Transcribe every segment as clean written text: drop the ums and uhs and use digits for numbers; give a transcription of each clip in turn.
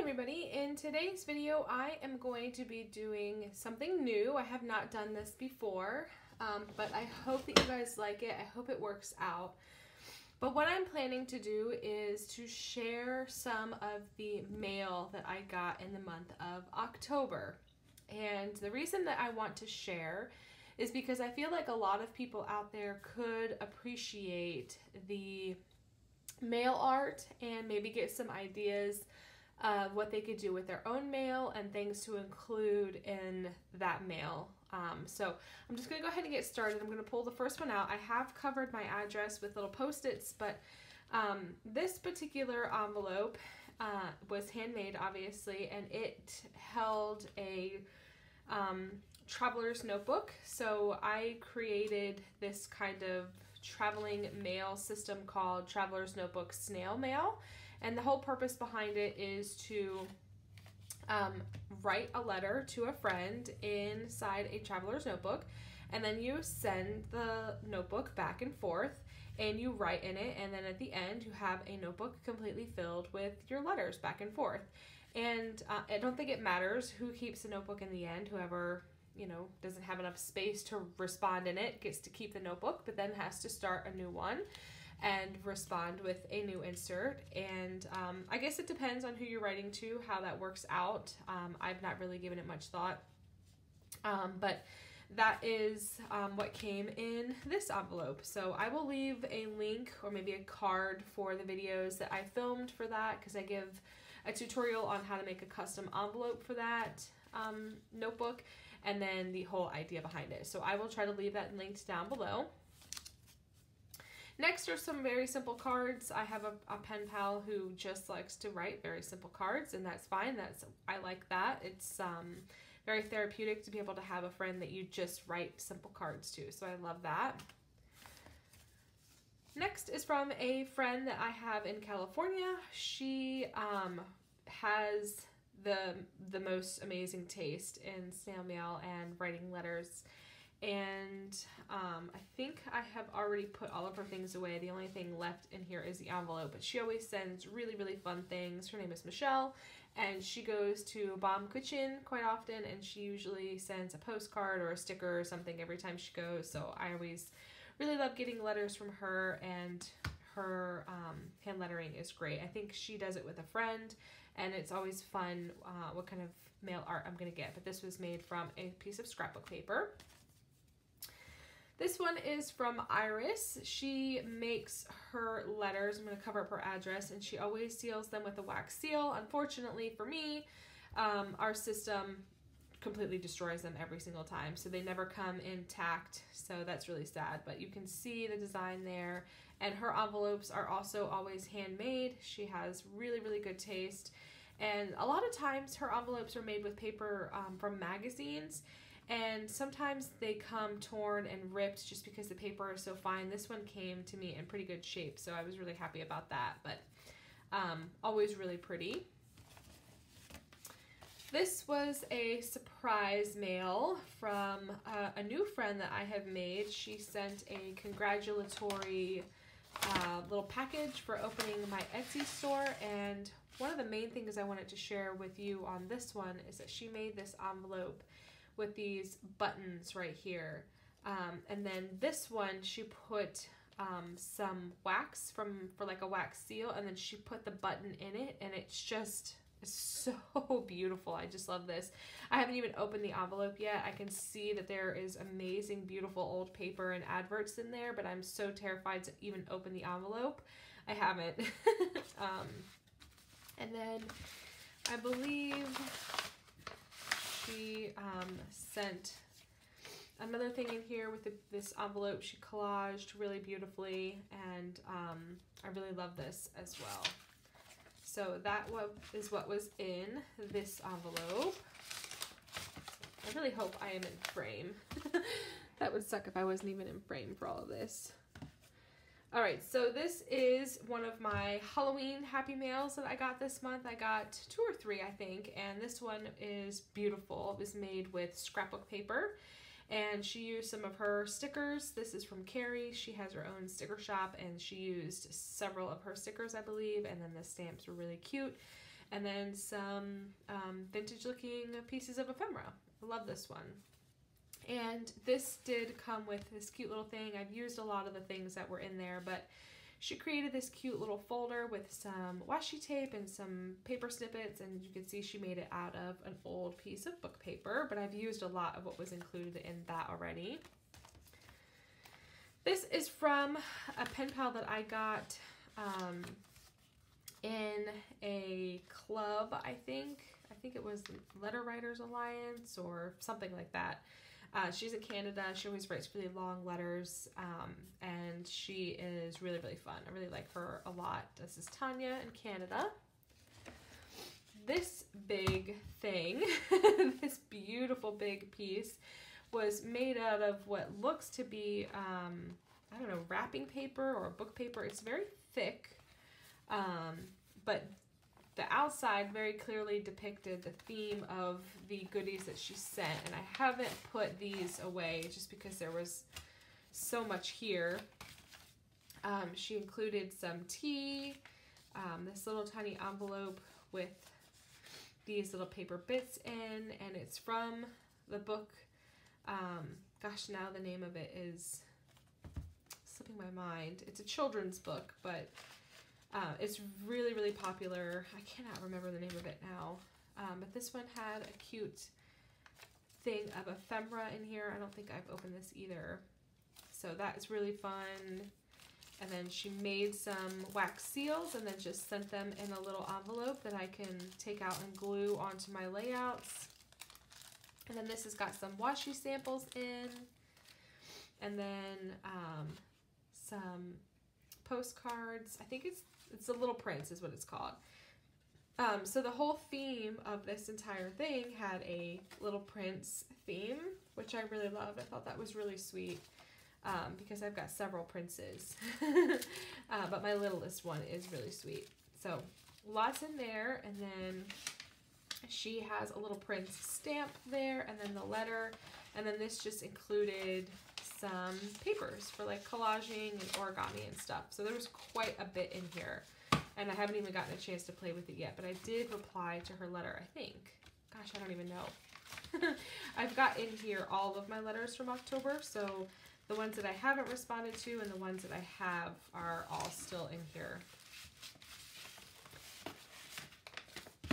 everybody. In today's video, I am going to be doing something new. I have not done this before, but I hope that you guys like it. I hope it works out. But what I'm planning to do is to share some of the mail that I got in the month of October. And the reason that I want to share is because I feel like a lot of people out there could appreciate the mail art and maybe get some ideas of what they could do with their own mail and things to include in that mail. So I'm just going to go ahead and get started. I'm going to pull the first one out. I have covered my address with little post-its, but this particular envelope was handmade, obviously, and it held a traveler's notebook. So I created this kind of traveling mail system called Traveler's Notebook Snail Mail. And the whole purpose behind it is to write a letter to a friend inside a traveler's notebook, and then you send the notebook back and forth and you write in it, and then at the end you have a notebook completely filled with your letters back and forth. And I don't think it matters who keeps the notebook in the end. Whoever, you know, doesn't have enough space to respond in it gets to keep the notebook, but then has to start a new one and respond with a new insert. And I guess it depends on who you're writing to, how that works out. I've not really given it much thought, but that is what came in this envelope. So I will leave a link or maybe a card for the videos that I filmed for that, because I give a tutorial on how to make a custom envelope for that notebook, and then the whole idea behind it. So I will try to leave that linked down below. Next are some very simple cards. I have a pen pal who just likes to write very simple cards, and that's fine. I like that. It's very therapeutic to be able to have a friend that you just write simple cards to, so I love that. Next is from a friend that I have in California. She has the most amazing taste in snail mail and writing letters. And I think I have already put all of her things away. The only thing left in here is the envelope, but she always sends really, really fun things. Her name is Michelle, and she goes to Baum Kitchen quite often, and she usually sends a postcard or a sticker or something every time she goes. So I always really love getting letters from her, and her hand lettering is great. I think she does it with a friend, and it's always fun what kind of mail art I'm going to get. But this was made from a piece of scrapbook paper. This one is from Iris. She makes her letters. I'm going to cover up her address, and she always seals them with a wax seal. Unfortunately for me, our system completely destroys them every single time, so they never come intact, so that's really sad. But you can see the design there, and her envelopes are also always handmade. She has really, really good taste, and a lot of times her envelopes are made with paper from magazines, and sometimes they come torn and ripped just because the paper is so fine. This one came to me in pretty good shape, so I was really happy about that, but always really pretty. This was a surprise mail from a new friend that I have made. She sent a congratulatory little package for opening my Etsy store, and one of the main things I wanted to share with you on this one is that she made this envelope with these buttons right here. And then this one, she put some wax for like a wax seal, and then she put the button in it, and it's just so beautiful. I just love this. I haven't even opened the envelope yet. I can see that there is amazing, beautiful old paper and adverts in there, but I'm so terrified to even open the envelope. I haven't. And then I believe she sent another thing in here with this envelope. She collaged really beautifully, and I really love this as well. So that is what was in this envelope. I really hope I am in frame. That would suck if I wasn't even in frame for all of this. All right, so this is one of my Halloween Happy Mails that I got this month. I got 2 or 3, I think, and this one is beautiful. It was made with scrapbook paper, and she used some of her stickers. This is from Carrie. She has her own sticker shop, and she used several of her stickers, I believe, and then the stamps were really cute. And then some vintage looking pieces of ephemera. I love this one. And this did come with this cute little thing. I've used a lot of the things that were in there, but she created this cute little folder with some washi tape and some paper snippets, and you can see she made it out of an old piece of book paper, but I've used a lot of what was included in that already. This is from a pen pal that I got in a club, I think it was the Letter Writers Alliance or something like that. She's in Canada. She always writes really long letters, and she is really, really fun. I really like her a lot. This is Tanya in Canada. This big thing, this beautiful big piece, was made out of what looks to be, I don't know, wrapping paper or book paper. It's very thick, but the outside very clearly depicted the theme of the goodies that she sent, and I haven't put these away just because there was so much here. She included some tea, this little tiny envelope with these little paper bits in, and it's from the book, gosh, now the name of it is slipping my mind. It's a children's book, but it's really, really popular. I cannot remember the name of it now. But this one had a cute thing of ephemera in here. I don't think I've opened this either. So that is really fun. And then she made some wax seals and then just sent them in a little envelope that I can take out and glue onto my layouts. And then this has got some washi samples in. And then some postcards. I think it's a Little Prince is what it's called. So the whole theme of this entire thing had a Little Prince theme, which I really loved. I thought that was really sweet, because I've got several princes, but my littlest one is really sweet. So lots in there, and then she has a Little Prince stamp there, and then the letter, and then this just included some papers for like collaging and origami and stuff. So there was quite a bit in here, and I haven't even gotten a chance to play with it yet, but I did reply to her letter, I think. Gosh, I don't even know. I've got in here all of my letters from October, so the ones that I haven't responded to and the ones that I have are all still in here.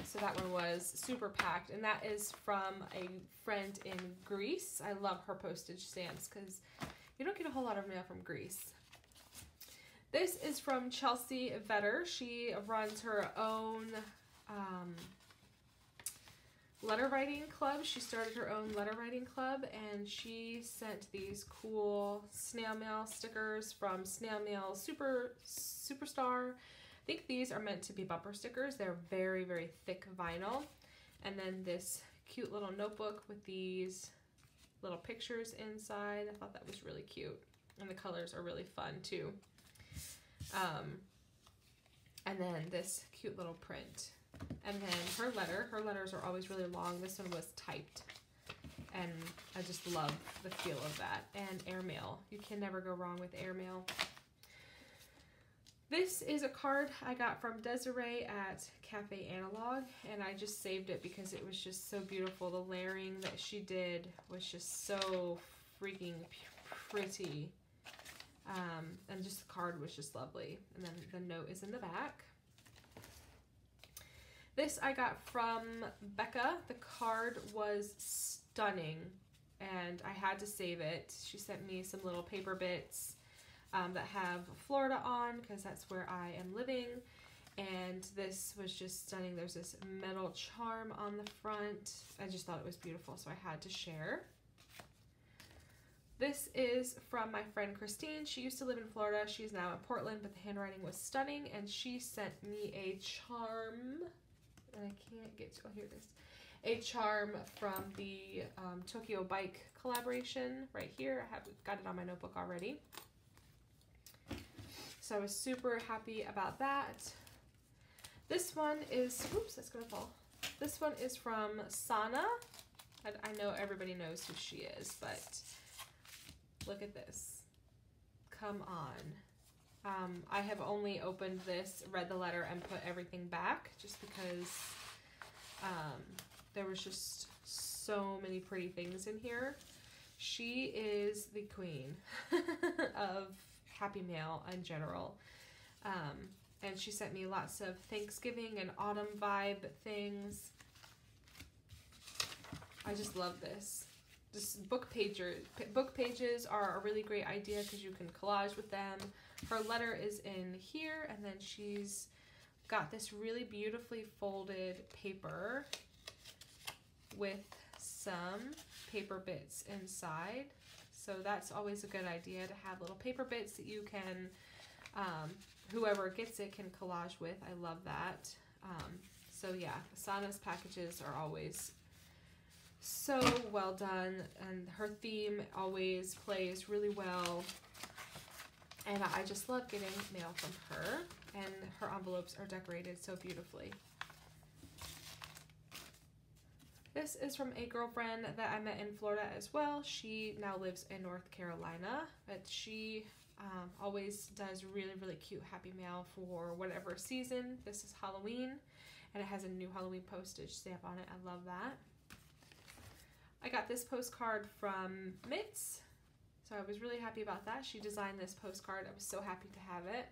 So that one was super packed, and that is from a friend in Greece. I love her postage stamps because you don't get a whole lot of mail from Greece. This is from Chelsea Vetter. She runs her own letter writing club. She started her own letter writing club, and she sent these cool snail mail stickers from Snail Mail Superstar. I think these are meant to be bumper stickers. They're very, very thick vinyl. And then this cute little notebook with these little pictures inside. I thought that was really cute. And the colors are really fun too. And then this cute little print. And then her letters are always really long. This one was typed. And I just love the feel of that. And airmail. You can never go wrong with airmail. This is a card I got from Desiree at Cafe Analog, and I just saved it because it was just so beautiful. The layering that she did was just so freaking pretty, and just the card was just lovely. And then the note is in the back. This I got from Becca. The card was stunning, and I had to save it. She sent me some little paper bits that have Florida on, because that's where I am living, and this was just stunning. There's this metal charm on the front. I just thought it was beautiful, so I had to share. This is from my friend Christine. She used to live in Florida. She's now in Portland, but the handwriting was stunning, and she sent me a charm, and I can't get to, oh, here it is. A charm from the Tokyo Bike collaboration right here. I have got it on my notebook already. So I was super happy about that. This one is, oops, that's gonna fall. This one is from Sana. I know everybody knows who she is, but look at this. Come on. I have only opened this, read the letter, and put everything back just because there was just so many pretty things in here. She is the queen of Happy Mail in general. And she sent me lots of Thanksgiving and autumn vibe things. I just love this. Just book pages are a really great idea because you can collage with them. Her letter is in here, and then she's got this really beautifully folded paper with some paper bits inside. So that's always a good idea to have little paper bits that you can, whoever gets it can collage with. I love that. So yeah, Asana's packages are always so well done, and her theme always plays really well. And I just love getting mail from her, and her envelopes are decorated so beautifully. This is from a girlfriend that I met in Florida as well. She now lives in North Carolina, but she always does really, really cute Happy Mail for whatever season. This is Halloween, and it has a new Halloween postage stamp on it. I love that. I got this postcard from Mitz, so I was really happy about that. She designed this postcard. I was so happy to have it.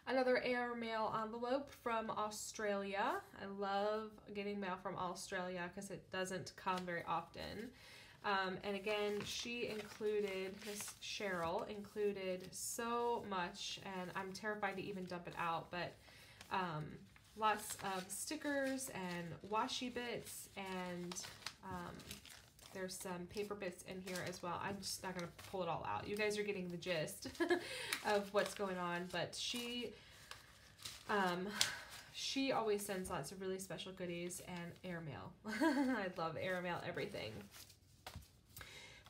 Another air mail envelope from Australia. I love getting mail from Australia because it doesn't come very often. And again, she included, Miss Cheryl included so much, and I'm terrified to even dump it out, but lots of stickers and washi bits, and there's some paper bits in here as well. I'm just not going to pull it all out. You guys are getting the gist of what's going on, but she always sends lots of really special goodies and airmail. I love airmail everything.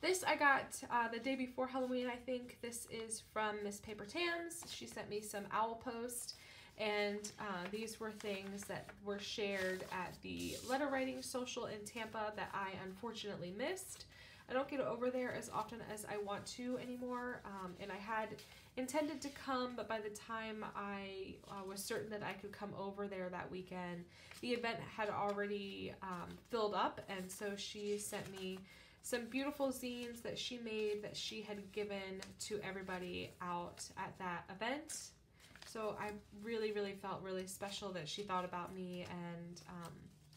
This I got the day before Halloween, I think. This is from Miss Paper Tams. She sent me some owl post, and these were things that were shared at the letter writing social in Tampa that I unfortunately missed. I don't get over there as often as I want to anymore, and I had intended to come, but by the time I was certain that I could come over there that weekend, the event had already filled up, and so she sent me some beautiful zines that she made that she had given to everybody out at that event. So I really, really felt really special that she thought about me and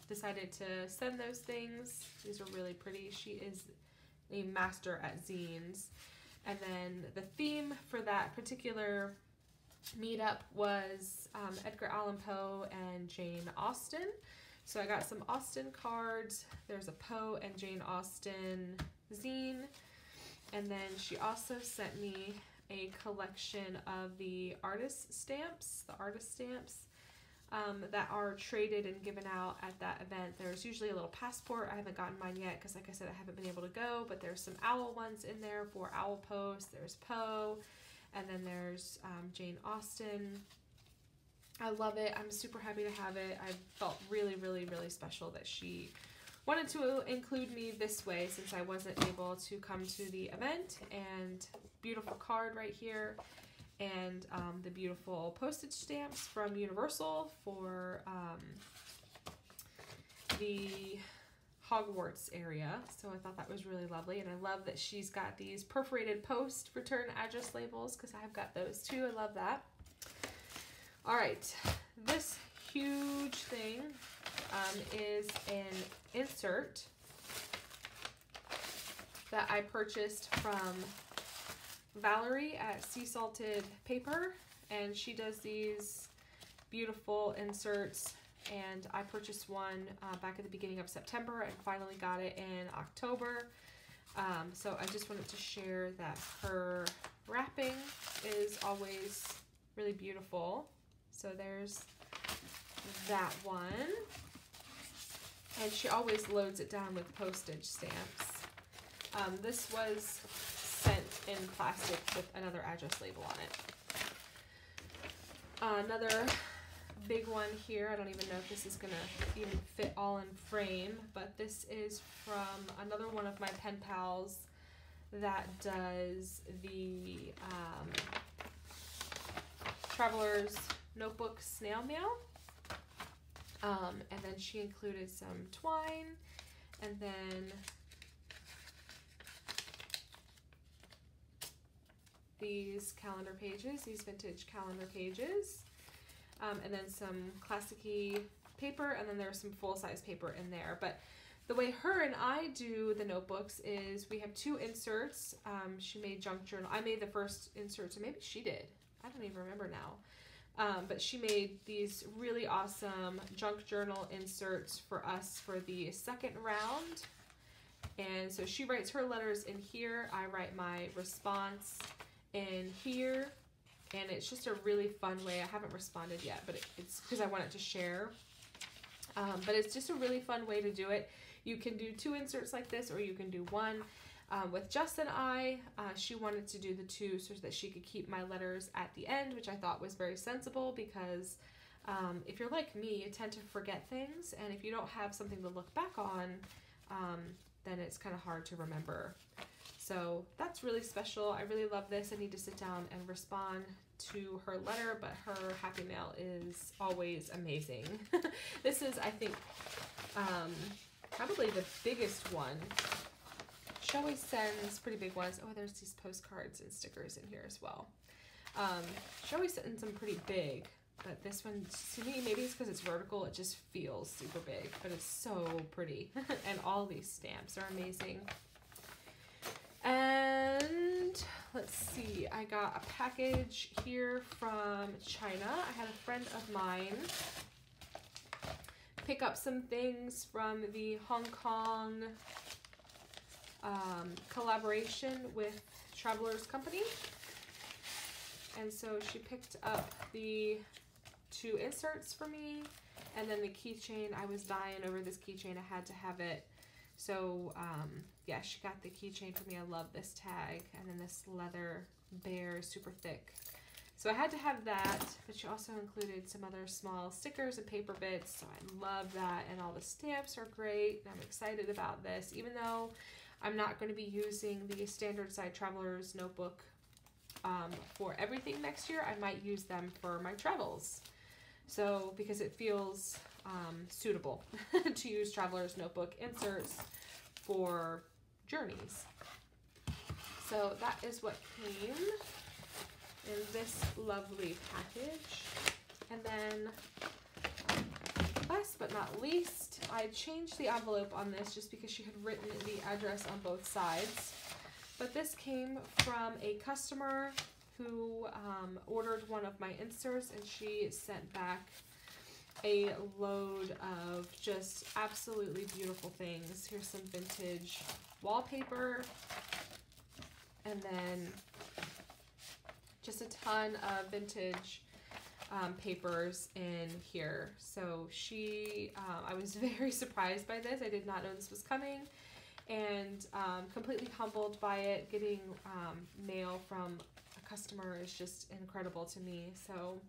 decided to send those things. These are really pretty. She is a master at zines. And then the theme for that particular meetup was Edgar Allan Poe and Jane Austen. So I got some Austen cards. There's a Poe and Jane Austen zine. And then she also sent me a collection of the artist stamps, that are traded and given out at that event. There's usually a little passport. I haven't gotten mine yet because, like I said, I haven't been able to go, but there's some owl ones in there for owl posts. There's Poe, and then there's Jane Austen. I love it. I'm super happy to have it. I felt really, really, really special that she wanted to include me this way since I wasn't able to come to the event. And beautiful card right here, and the beautiful postage stamps from Universal for the Hogwarts area. So I thought that was really lovely, and I love that she's got these perforated post return address labels because I've got those too. I love that. All right, this huge thing is an insert that I purchased from Valerie at Sea Salted Paper, and she does these beautiful inserts, and I purchased one back at the beginning of September and finally got it in October. So I just wanted to share that her wrapping is always really beautiful. So there's that one, and she always loads it down with postage stamps. This was sent in plastic with another address label on it. Another big one here. I don't even know if this is gonna even fit all in frame, but this is from another one of my pen pals that does the Traveler's Notebook snail mail. And then she included some twine, and then these calendar pages, these vintage calendar pages, and then some classic-y paper, and then there's some full-size paper in there. But the way her and I do the notebooks is we have two inserts. She made junk journal. I made the first insert, so maybe she did. I don't even remember now. But she made these really awesome junk journal inserts for us for the second round. And so she writes her letters in here. I write my response in here. And it's just a really fun way. I haven't responded yet, but it's because I wanted to share. But it's just a really fun way to do it. You can do two inserts like this, or you can do one. With Jess and I, she wanted to do the two so that she could keep my letters at the end, which I thought was very sensible because if you're like me, you tend to forget things, and if you don't have something to look back on, then it's kind of hard to remember. So that's really special. I really love this. I need to sit down and respond to her letter, but her Happy Mail is always amazing. This is, I think, probably the biggest one. She always sends pretty big ones. Oh, there's these postcards and stickers in here as well. She always sends them pretty big, but this one, to me, maybe it's because it's vertical, it just feels super big, but it's so pretty. And all these stamps are amazing. And let's see, I got a package here from China. I had a friend of mine pick up some things from the Hong Kong collaboration with Traveler's Company. And so she picked up the two inserts for me, and then the keychain. I was dying over this keychain. I had to have it. So yeah, she got the keychain for me. I love this tag. And then this leather bear, super thick. So I had to have that, but she also included some other small stickers and paper bits. So I love that, and all the stamps are great. And I'm excited about this, even though I'm not going to be using the standard side Traveler's Notebook for everything next year. I might use them for my travels. So, because it feels suitable to use Traveler's Notebook inserts for journeys. So that is what came in this lovely package. And then, last but not least, I changed the envelope on this just because she had written the address on both sides. But this came from a customer who ordered one of my inserts, and she sent back a load of just absolutely beautiful things. Here's some vintage wallpaper, and then just a ton of vintage papers in here. So she, I was very surprised by this. I did not know this was coming, and completely humbled by it. Getting mail from a customer is just incredible to me. So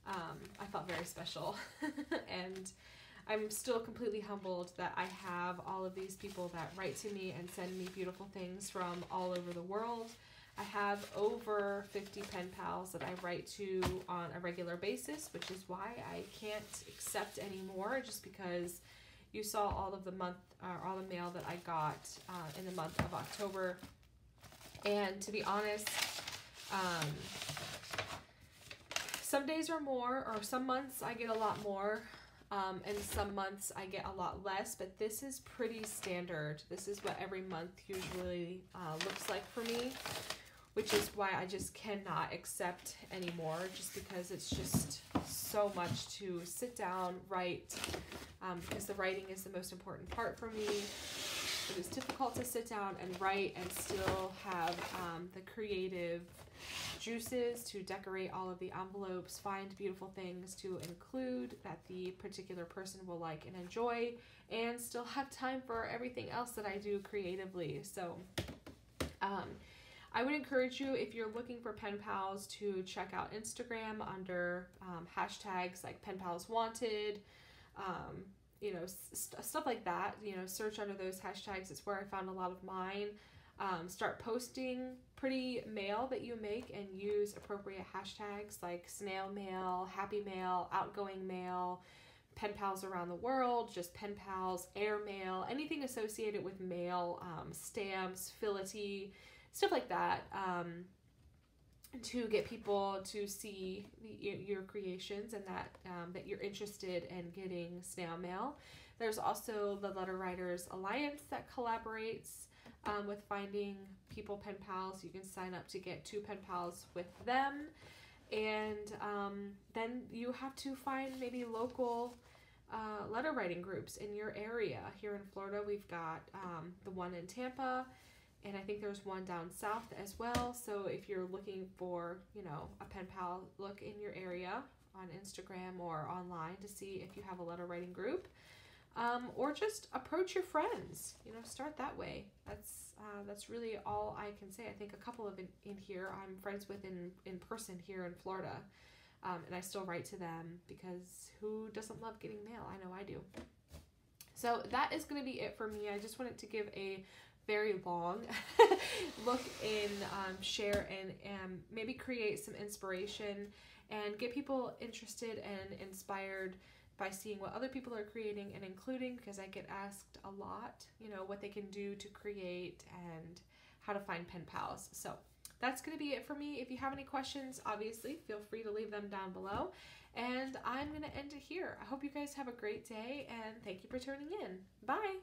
I felt very special. And I'm still completely humbled that I have all of these people that write to me and send me beautiful things from all over the world. I have over 50 pen pals that I write to on a regular basis, which is why I can't accept any more, just because you saw all of the all the mail that I got in the month of October. And to be honest, some days are more, or some months I get a lot more, and some months I get a lot less, but this is pretty standard. This is what every month usually looks like for me, which is why I just cannot accept anymore, just because it's just so much to sit down, write, because the writing is the most important part for me. It was difficult to sit down and write and still have the creative juices to decorate all of the envelopes, find beautiful things to include that the particular person will like and enjoy, and still have time for everything else that I do creatively. So I would encourage you, if you're looking for pen pals, to check out Instagram under hashtags like pen pals wanted, you know, stuff like that. You know, search under those hashtags. It's where I found a lot of mine. Start posting pretty mail that you make and use appropriate hashtags like snail mail, happy mail, outgoing mail, pen pals around the world, just pen pals, air mail, anything associated with mail, stamps, filety, stuff like that, to get people to see your creations and that you're interested in getting snail mail. There's also the Letter Writers Alliance that collaborates with finding people pen pals. You can sign up to get 2 pen pals with them. And then you have to find maybe local letter writing groups in your area. Here in Florida, we've got the one in Tampa, and I think there's one down south as well. So if you're looking for, you know, a pen pal, look in your area on Instagram or online to see if you have a letter writing group. Or just approach your friends, you know, start that way. That's really all I can say. I think a couple of in here I'm friends with in person here in Florida, and I still write to them because who doesn't love getting mail? I know I do. So that is going to be it for me. I just wanted to give a very long look and share and maybe create some inspiration and get people interested and inspired by seeing what other people are creating and including, because I get asked a lot, you know, what they can do to create and how to find pen pals. So that's going to be it for me. If you have any questions, obviously, feel free to leave them down below. And I'm going to end it here. I hope you guys have a great day, and thank you for tuning in. Bye!